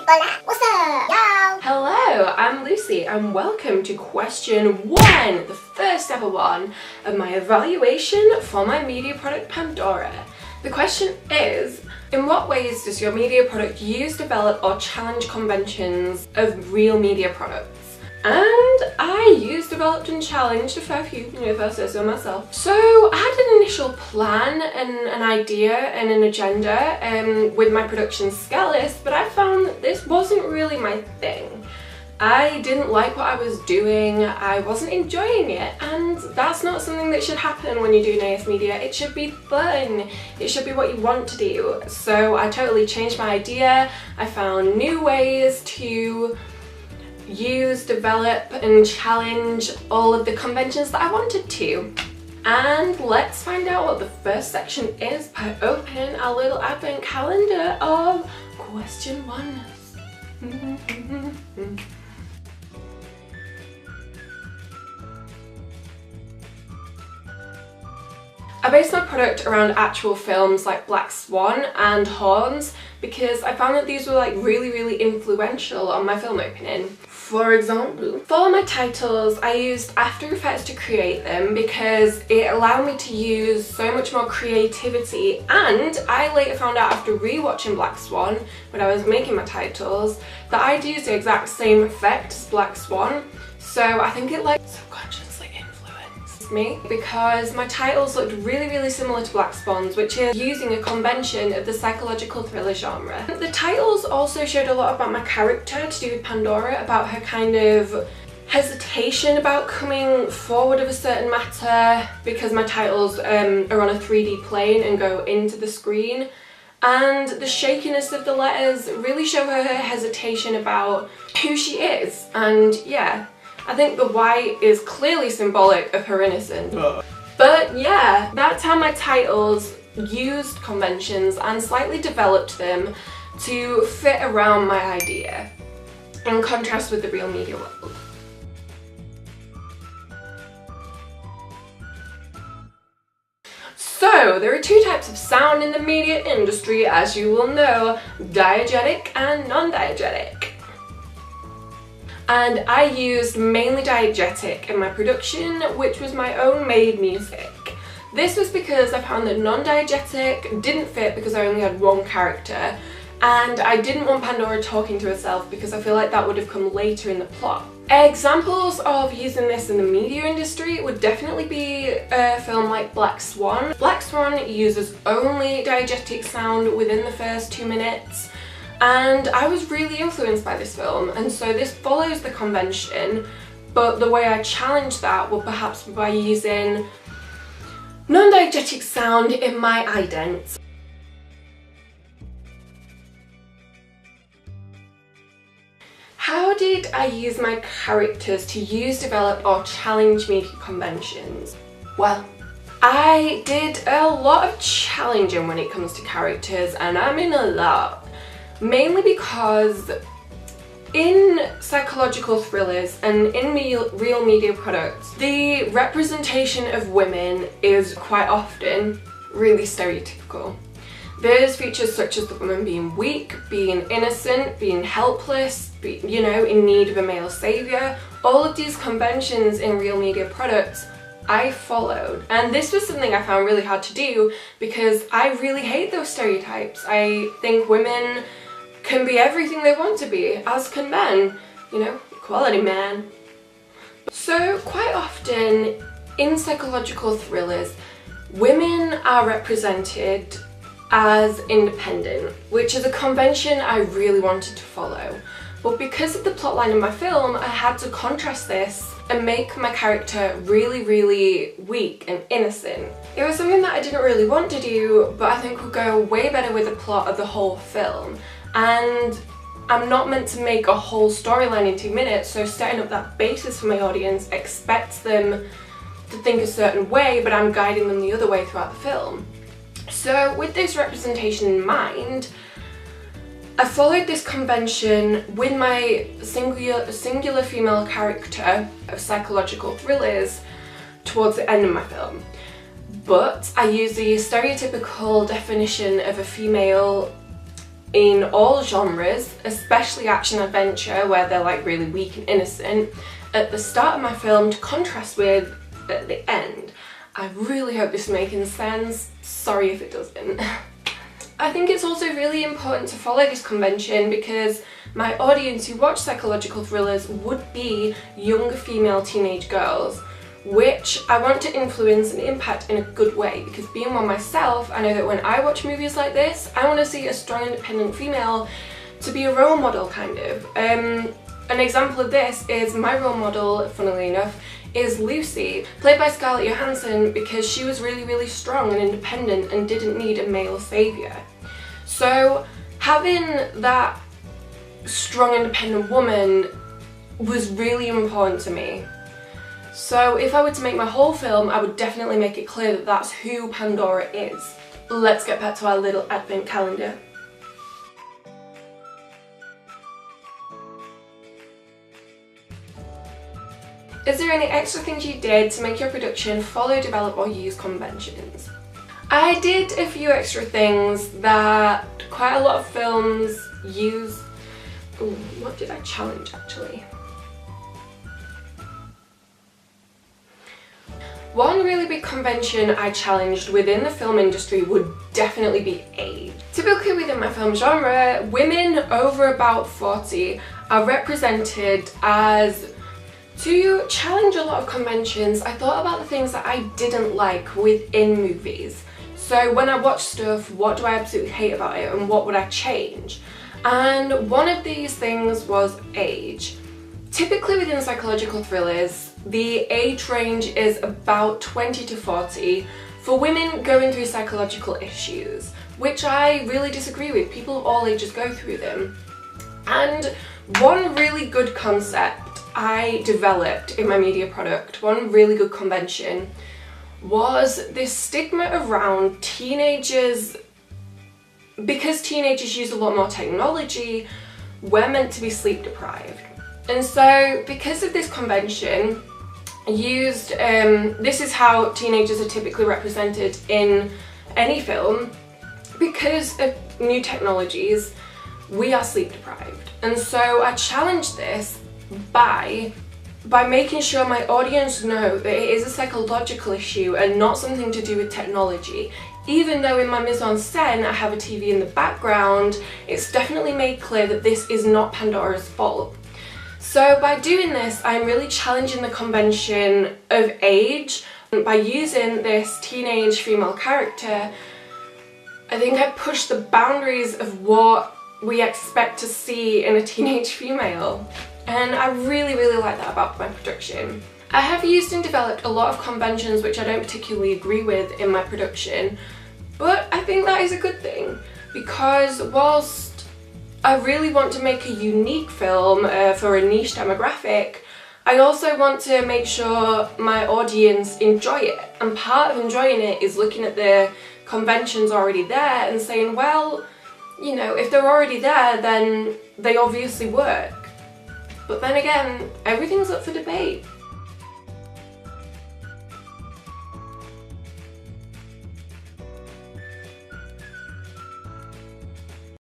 Hola! What's up, y'all? Hello, I'm Lucy and welcome to question 1, the first ever one of my evaluation for my media product Pandora. The question is, in what ways does your media product use, develop or challenge conventions of real media products? And I used, developed and challenged a fair few, if I say so myself. So I had an initial plan and an idea and an agenda with my production scale list, but I found that this wasn't really my thing. I didn't like what I was doing, I wasn't enjoying it, and that's not something that should happen when you're doing AS media. It should be fun, it should be what you want to do. So I totally changed my idea. I found new ways to use, develop and challenge all of the conventions that I wanted to. And let's find out what the first section is by opening our little advent calendar of question 1. I based my product around actual films like Black Swan and Horns because I found that these were like really influential on my film opening. For example, for my titles I used After Effects to create them because it allowed me to use so much more creativity, and I later found out after rewatching Black Swan when I was making my titles that I'd used the exact same effect as Black Swan, so I think it like subconsciously influenced me because my titles looked really similar to Black Swan's, which is using a convention of the psychological thriller genre. The titles also showed a lot about my character to do with Pandora, about her kind of hesitation about coming forward of a certain matter because my titles are on a 3D plane and go into the screen, and the shakiness of the letters really show her hesitation about who she is. And yeah, I think the white is clearly symbolic of her innocence. But yeah, that's how my titles used conventions and slightly developed them to fit around my idea, in contrast with the real media world. So, there are two types of sound in the media industry, as you will know, diegetic and non-diegetic. And I used mainly diegetic in my production, which was my own made music. This was because I found that non-diegetic didn't fit because I only had one character, and I didn't want Pandora talking to herself because I feel like that would have come later in the plot. Examples of using this in the media industry would definitely be a film like Black Swan. Black Swan uses only diegetic sound within the first 2 minutes, and I was really influenced by this film, and so this follows the convention, but the way I challenged that will perhaps be by using non-diegetic sound in my ident. How did I use my characters to use, develop or challenge media conventions? Well, I did a lot of challenging when it comes to characters, and I mean a lot. Mainly because in psychological thrillers and in real media products, the representation of women is quite often really stereotypical. There's features such as the woman being weak, being innocent, being helpless, in need of a male saviour. All of these conventions in real media products I followed, and this was something I found really hard to do because I really hate those stereotypes. I think women can be everything they want to be, as can men, equality, man. So quite often in psychological thrillers, women are represented as independent, which is a convention I really wanted to follow. But because of the plotline of my film, I had to contrast this and make my character really weak and innocent. It was something that I didn't really want to do, but I think would go way better with the plot of the whole film. And I'm not meant to make a whole storyline in 2 minutes, so setting up that basis for my audience expects them to think a certain way, but I'm guiding them the other way throughout the film. So with this representation in mind, I followed this convention with my singular female character of psychological thrillers towards the end of my film. But I used the stereotypical definition of a female in all genres, especially action adventure where they're like really weak and innocent, at the start of my film to contrast with at the end. I really hope this is making sense. Sorry if it doesn't. I think it's also really important to follow this convention because my audience who watch psychological thrillers would be young female teenage girls, which I want to influence and impact in a good way, because being one myself, I know that when I watch movies like this, I want to see a strong independent female to be a role model, kind of. An example of this is my role model, funnily enough, is Lucy, played by Scarlett Johansson, because she was really strong and independent and didn't need a male saviour. So having that strong independent woman was really important to me. So if I were to make my whole film, I would definitely make it clear that that's who Pandora is. Let's get back to our little advent calendar. Is there any extra things you did to make your production follow, develop or use conventions? I did a few extra things that quite a lot of films use. Ooh, what did I challenge actually? One really big convention I challenged within the film industry would definitely be age. Typically within my film genre, women over about 40 are represented as. To challenge a lot of conventions, I thought about the things that I didn't like within movies. So when I watch stuff, what do I absolutely hate about it and what would I change? And one of these things was age. Typically within psychological thrillers, the age range is about 20 to 40 for women going through psychological issues, which I really disagree with. People of all ages go through them. And one really good concept I developed in my media product, one really good convention, was this stigma around teenagers. Because teenagers use a lot more technology, we're meant to be sleep deprived. And so because of this convention, this is how teenagers are typically represented in any film. Because of new technologies, we are sleep deprived. And so I challenged this by making sure my audience know that it is a psychological issue and not something to do with technology. Even though in my mise-en-scène I have a TV in the background, it's definitely made clear that this is not Pandora's fault. So by doing this, I'm really challenging the convention of age. By using this teenage female character, I think I pushed the boundaries of what we expect to see in a teenage female. And I really like that about my production. I have used and developed a lot of conventions which I don't particularly agree with in my production, but I think that is a good thing, because whilst I really want to make a unique film for a niche demographic, I also want to make sure my audience enjoy it. And part of enjoying it is looking at the conventions already there and saying, well, you know, if they're already there, then they obviously work. But then again, everything's up for debate.